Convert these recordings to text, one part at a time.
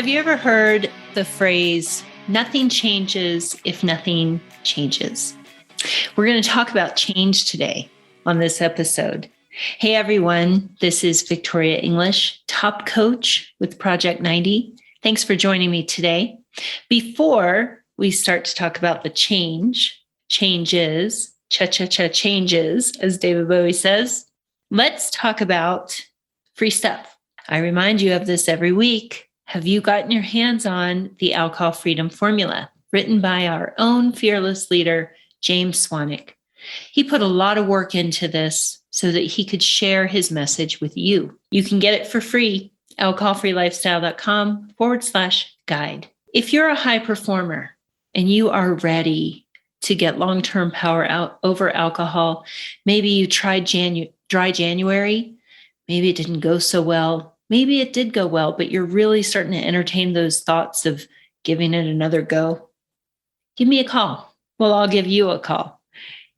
Have you ever heard the phrase, nothing changes if nothing changes? We're going to talk about change today on this episode. Hey, everyone. This is Victoria English, top coach with Project 90. Thanks for joining me today. Before we start to talk about the changes, changes, as David Bowie says, let's talk about free stuff. I remind you of this every week. Have you gotten your hands on the Alcohol Freedom Formula, written by our own fearless leader, James Swanwick? He put a lot of work into this so that he could share his message with you. You can get it for free, alcoholfreelifestyle.com/guide. If you're a high performer and you are ready to get long-term power out over alcohol, maybe you tried dry January, maybe it didn't go so well. Maybe it did go well, but you're really starting to entertain those thoughts of giving it another go. Give me a call. Well, I'll give you a call.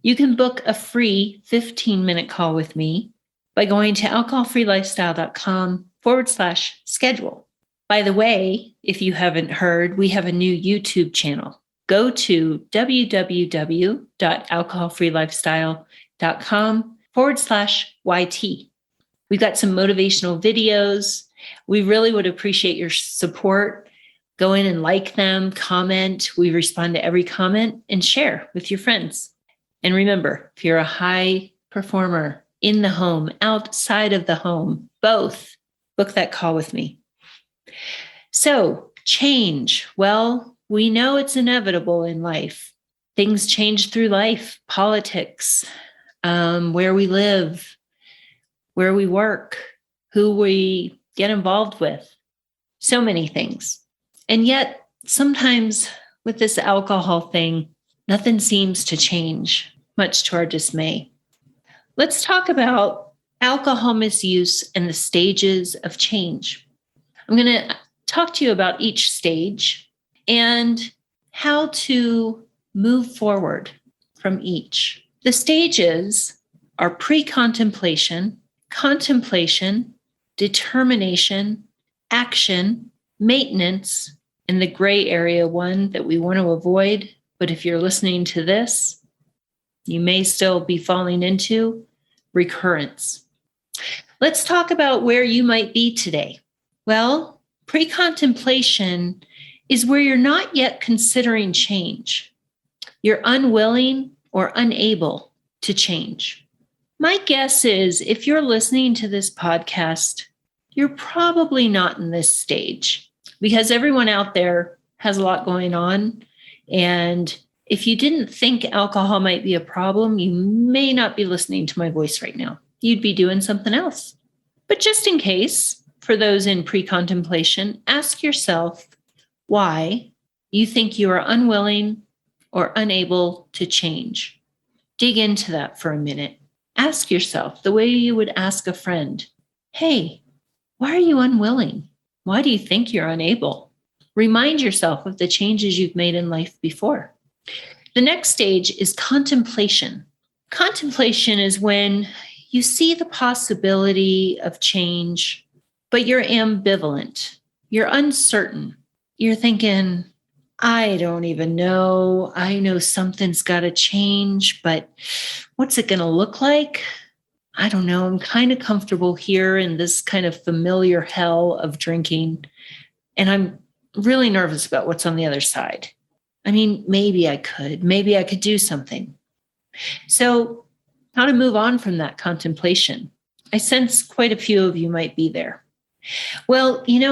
You can book a free 15-minute call with me by going to alcoholfreelifestyle.com/schedule. By the way, if you haven't heard, we have a new YouTube channel. Go to www.alcoholfreelifestyle.com/YT. We've got some motivational videos. We really would appreciate your support. Go in and like them, comment. We respond to every comment and share with your friends. And remember, if you're a high performer in the home, outside of the home, both, book that call with me. So, change. Well, we know it's inevitable in life. Things change through life, politics, where we live, where we work, who we get involved with, so many things. And yet, sometimes with this alcohol thing, nothing seems to change, much to our dismay. Let's talk about alcohol misuse and the stages of change. I'm going to talk to you about each stage and how to move forward from each. The stages are pre-contemplation, contemplation, determination, action, maintenance, and the gray area one that we want to avoid. But if you're listening to this, you may still be falling into recurrence. Let's talk about where you might be today. Well, pre-contemplation is where you're not yet considering change. You're unwilling or unable to change. My guess is if you're listening to this podcast, you're probably not in this stage because everyone out there has a lot going on. And if you didn't think alcohol might be a problem, you may not be listening to my voice right now. You'd be doing something else. But just in case, for those in pre-contemplation, ask yourself why you think you are unwilling or unable to change. Dig into that for a minute. Ask yourself the way you would ask a friend, hey, why are you unwilling? Why do you think you're unable? Remind yourself of the changes you've made in life before. The next stage is contemplation. Contemplation is when you see the possibility of change, but you're ambivalent. You're uncertain. You're thinking, I don't even know. I know something's got to change, but what's it going to look like? I don't know. I'm kind of comfortable here in this kind of familiar hell of drinking. And I'm really nervous about what's on the other side. I mean, maybe I could do something. So how to move on from that contemplation? I sense quite a few of you might be there. Well, we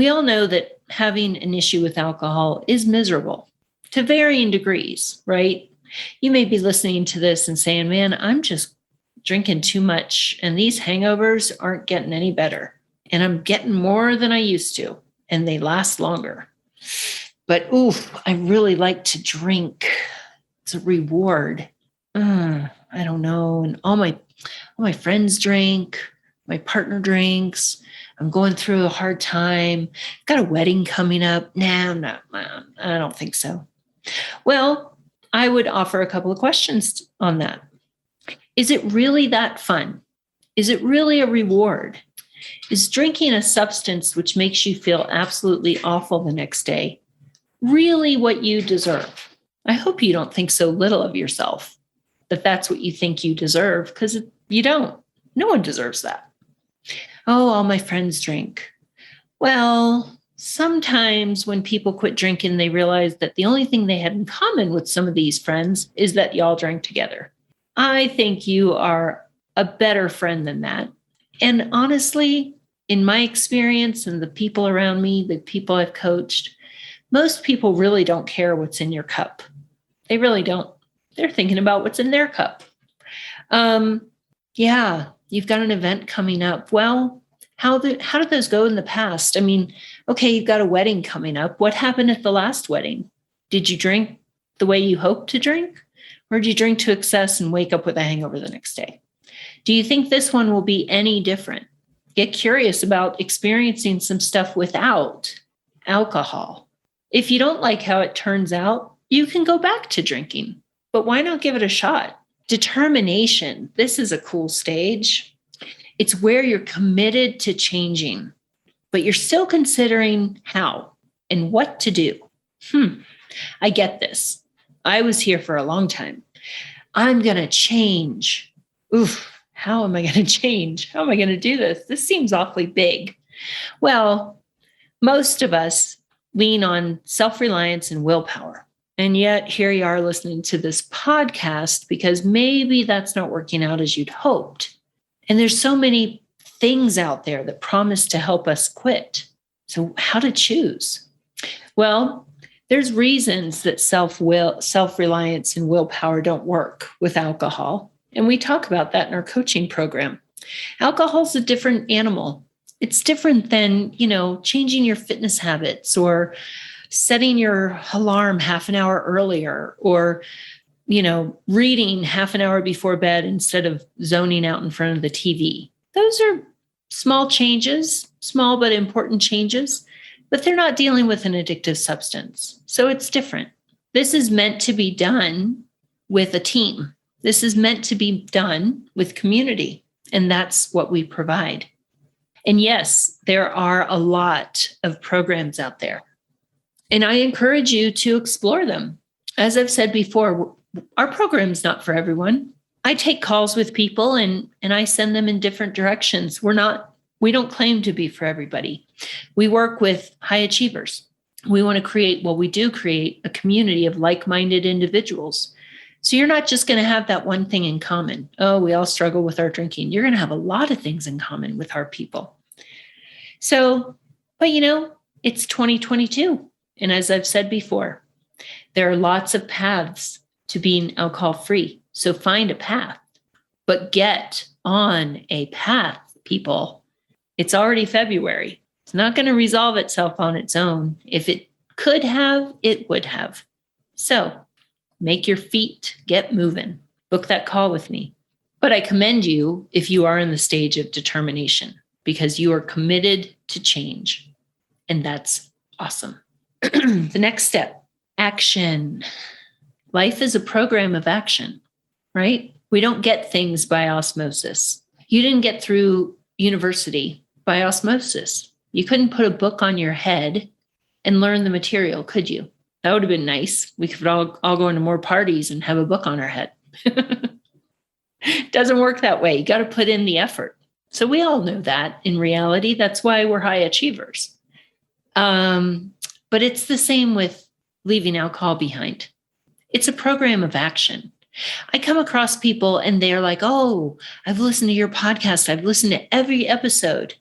all know that having an issue with alcohol is miserable to varying degrees, right? You may be listening to this and saying, man, I'm just drinking too much and these hangovers aren't getting any better. And I'm getting more than I used to and they last longer. But I really like to drink. It's a reward. I don't know. And all my friends drink, my partner drinks. I'm going through a hard time. Got a wedding coming up. I don't think so. Well, I would offer a couple of questions on that. Is it really that fun? Is it really a reward? Is drinking a substance which makes you feel absolutely awful the next day really what you deserve? I hope you don't think so little of yourself, that that's what you think you deserve, because you don't. No one deserves that. Oh, all my friends drink. Well, sometimes when people quit drinking, they realize that the only thing they had in common with some of these friends is that y'all drank together. I think you are a better friend than that. And honestly, in my experience and the people around me, the people I've coached, most people really don't care what's in your cup. They really don't. They're thinking about what's in their cup. Yeah, you've got an event coming up. Well, how did those go in the past? I mean, okay, you've got a wedding coming up. What happened at the last wedding? Did you drink the way you hoped to drink? Or did you drink to excess and wake up with a hangover the next day? Do you think this one will be any different? Get curious about experiencing some stuff without alcohol. If you don't like how it turns out, you can go back to drinking, but why not give it a shot? Determination. This is a cool stage. It's where you're committed to changing, but you're still considering how and what to do. I get this. I was here for a long time. I'm going to change. Oof, how am I going to change? How am I going to do this? This seems awfully big. Well, most of us lean on self-reliance and willpower. And yet here you are listening to this podcast because maybe that's not working out as you'd hoped. And there's so many things out there that promise to help us quit. So how to choose? Well, there's reasons that self-reliance and willpower don't work with alcohol. And we talk about that in our coaching program. Alcohol's a different animal. It's different than, changing your fitness habits or setting your alarm half an hour earlier or, reading half an hour before bed instead of zoning out in front of the TV. Those are small changes, small but important changes, but they're not dealing with an addictive substance. So it's different. This is meant to be done with a team. This is meant to be done with community, and that's what we provide. And yes, there are a lot of programs out there, and I encourage you to explore them. As I've said before, our program's not for everyone. I take calls with people and I send them in different directions. We don't claim to be for everybody. We work with high achievers. We do create a community of like-minded individuals. So you're not just going to have that one thing in common. Oh, we all struggle with our drinking. You're going to have a lot of things in common with our people. So, but it's 2022. And as I've said before, there are lots of paths to being alcohol-free. So find a path, but get on a path, people. It's already February. It's not going to resolve itself on its own. If it could have, it would have. So make your feet get moving. Book that call with me. But I commend you if you are in the stage of determination because you are committed to change. And that's awesome. The next step, action. Life is a program of action, right? We don't get things by osmosis. You didn't get through university by osmosis. You couldn't put a book on your head and learn the material, could you? That would have been nice. We could all go into more parties and have a book on our head. Doesn't work that way. You got to put in the effort. So we all know that in reality. That's why we're high achievers. But it's the same with leaving alcohol behind. It's a program of action. I come across people and they're like, oh, I've listened to your podcast. I've listened to every episode.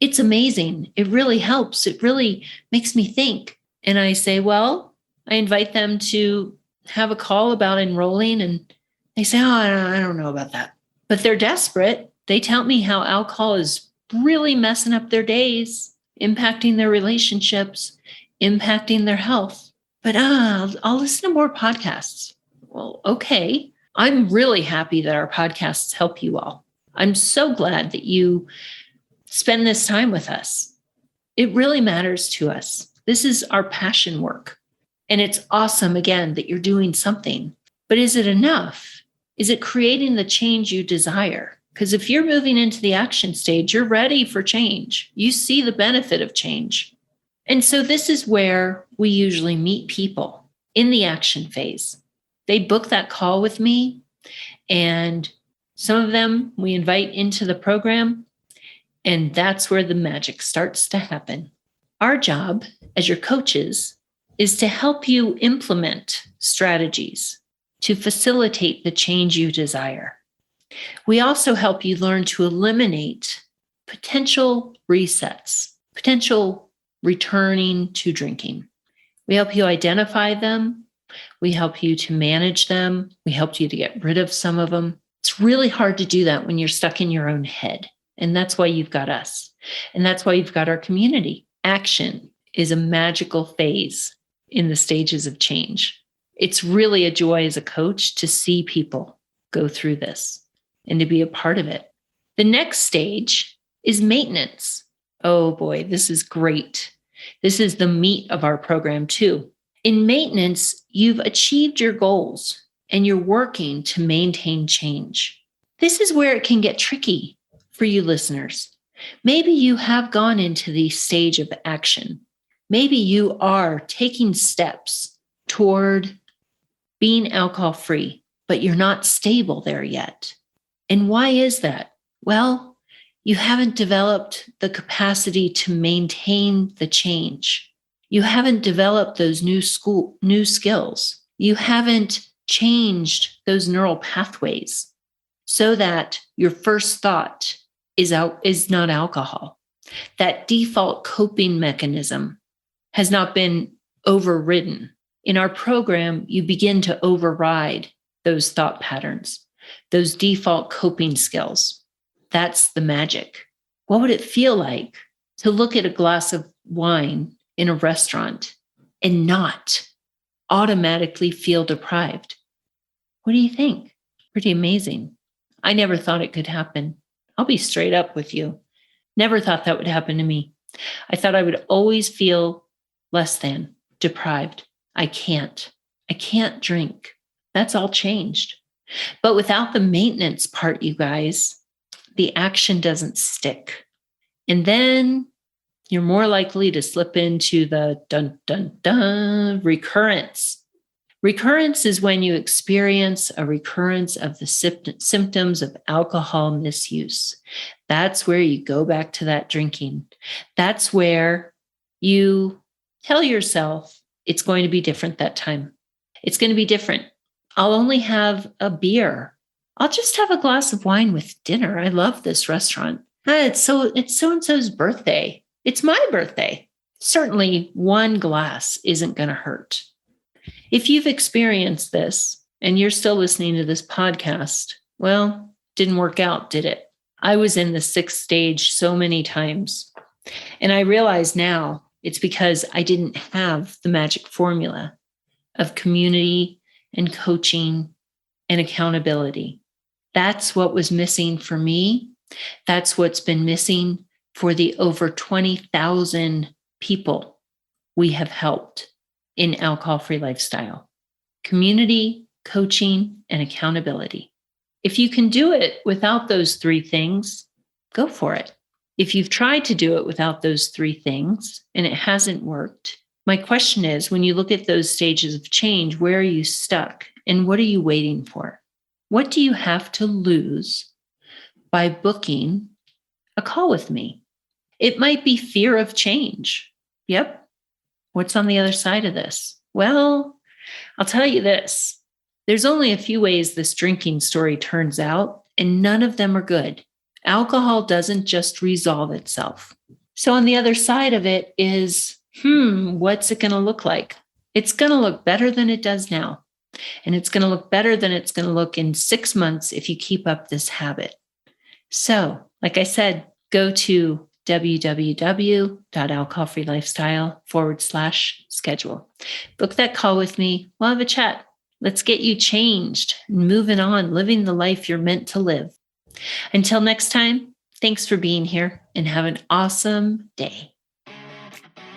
It's amazing. It really helps. It really makes me think. And I say, well, I invite them to have a call about enrolling. And they say, oh, I don't know about that. But they're desperate. They tell me how alcohol is really messing up their days, impacting their relationships, impacting their health. But I'll listen to more podcasts. Well, okay. I'm really happy that our podcasts help you all. I'm so glad that you spend this time with us. It really matters to us. This is our passion work. And it's awesome, again, that you're doing something. But is it enough? Is it creating the change you desire? Because if you're moving into the action stage, you're ready for change. You see the benefit of change. And so this is where we usually meet people in the action phase. They book that call with me, and some of them we invite into the program, and that's where the magic starts to happen. Our job as your coaches is to help you implement strategies to facilitate the change you desire. We also help you learn to eliminate potential resets, potential returning to drinking. We help you identify them. We help you to manage them. We help you to get rid of some of them. It's really hard to do that when you're stuck in your own head. And that's why you've got us. And that's why you've got our community. Action is a magical phase in the stages of change. It's really a joy as a coach to see people go through this and to be a part of it. The next stage is maintenance. Oh boy, this is great. This is the meat of our program too. In maintenance, you've achieved your goals and you're working to maintain change. This is where it can get tricky for you listeners. Maybe you have gone into the stage of action. Maybe you are taking steps toward being alcohol-free, but you're not stable there yet. And why is that? Well, you haven't developed the capacity to maintain the change. You haven't developed those new skills. You haven't changed those neural pathways so that your first thought is not alcohol. That default coping mechanism has not been overridden. In our program, you begin to override those thought patterns, those default coping skills. That's the magic. What would it feel like to look at a glass of wine in a restaurant and not automatically feel deprived? What do you think? Pretty amazing. I never thought it could happen. I'll be straight up with you. Never thought that would happen to me. I thought I would always feel less than, deprived. I can't drink. That's all changed. But without the maintenance part, you guys, the action doesn't stick. And then you're more likely to slip into the recurrence. Recurrence is when you experience a recurrence of the symptoms of alcohol misuse. That's where you go back to that drinking. That's where you tell yourself it's going to be different that time. It's going to be different. I'll only have a beer. I'll just have a glass of wine with dinner. I love this restaurant. It's so-and-so's birthday. It's my birthday. Certainly one glass isn't going to hurt. If you've experienced this and you're still listening to this podcast, well, didn't work out, did it? I was in the 6th stage so many times. And I realize now it's because I didn't have the magic formula of community and coaching and accountability. That's what was missing for me. That's what's been missing for the over 20,000 people we have helped in alcohol-free lifestyle. Community, coaching, and accountability. If you can do it without those 3 things, go for it. If you've tried to do it without those 3 things and it hasn't worked, my question is, when you look at those stages of change, where are you stuck and what are you waiting for? What do you have to lose by booking a call with me? It might be fear of change. Yep. What's on the other side of this? Well, I'll tell you this. There's only a few ways this drinking story turns out, and none of them are good. Alcohol doesn't just resolve itself. So on the other side of it is, what's it going to look like? It's going to look better than it does now. And it's going to look better than it's going to look in 6 months if you keep up this habit. So, like I said, go to www.alcoholfreelifestyle.com/schedule. Book that call with me. We'll have a chat. Let's get you changed, moving on, living the life you're meant to live. Until next time, thanks for being here and have an awesome day.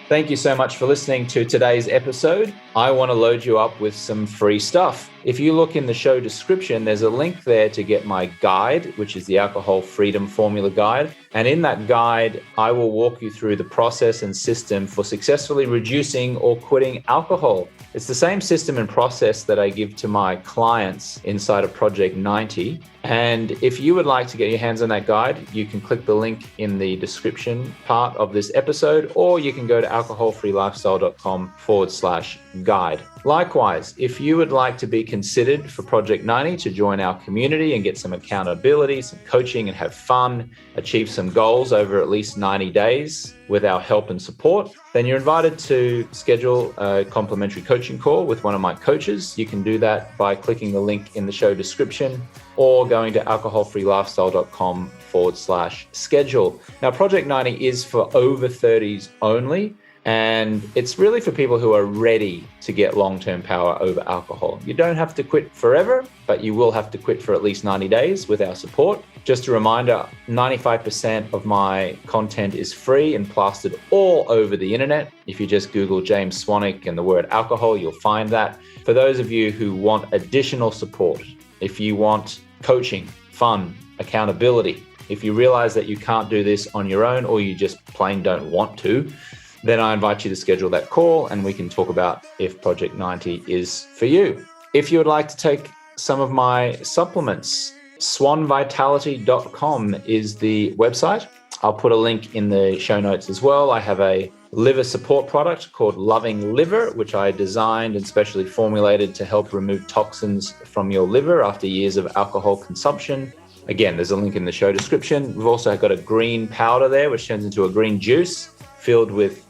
Thank you so much for listening to today's episode. I want to load you up with some free stuff. If you look in the show description, there's a link there to get my guide, which is the Alcohol Freedom Formula Guide. And in that guide, I will walk you through the process and system for successfully reducing or quitting alcohol. It's the same system and process that I give to my clients inside of Project 90. And if you would like to get your hands on that guide, you can click the link in the description part of this episode, or you can go to alcoholfreelifestyle.com/guide. Likewise, if you would like to be considered for Project 90 to join our community and get some accountability, some coaching, and have fun, achieve some goals over at least 90 days with our help and support, then you're invited to schedule a complimentary coaching call with one of my coaches. You can do that by clicking the link in the show description or going to alcoholfreelifestyle.com/schedule. Now, Project 90 is for over 30s only. And it's really for people who are ready to get long-term power over alcohol. You don't have to quit forever, but you will have to quit for at least 90 days with our support. Just a reminder, 95% of my content is free and plastered all over the internet. If you just Google James Swanwick and the word alcohol, you'll find that. For those of you who want additional support, if you want coaching, fun, accountability, if you realize that you can't do this on your own or you just plain don't want to, then I invite you to schedule that call and we can talk about if Project 90 is for you. If you would like to take some of my supplements, swanvitality.com is the website. I'll put a link in the show notes as well. I have a liver support product called Loving Liver, which I designed and specially formulated to help remove toxins from your liver after years of alcohol consumption. Again, there's a link in the show description. We've also got a green powder there, which turns into a green juice filled with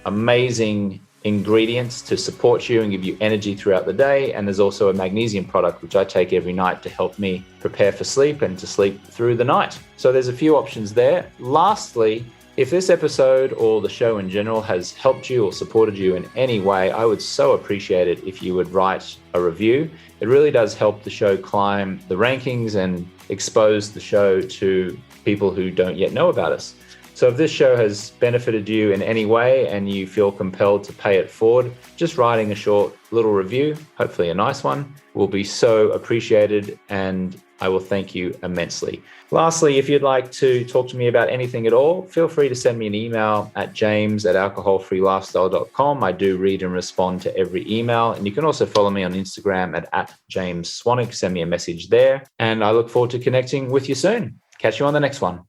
amazing ingredients to support you and give you energy throughout the day. And there's also a magnesium product, which I take every night to help me prepare for sleep and to sleep through the night. So there's a few options there. Lastly, if this episode or the show in general has helped you or supported you in any way, I would so appreciate it if you would write a review. It really does help the show climb the rankings and expose the show to people who don't yet know about us. So if this show has benefited you in any way and you feel compelled to pay it forward, just writing a short little review, hopefully a nice one, will be so appreciated and I will thank you immensely. Lastly, if you'd like to talk to me about anything at all, feel free to send me an email at james@alcoholfreelifestyle.com. I do read and respond to every email. And you can also follow me on Instagram at James Swanwick. Send me a message there. And I look forward to connecting with you soon. Catch you on the next one.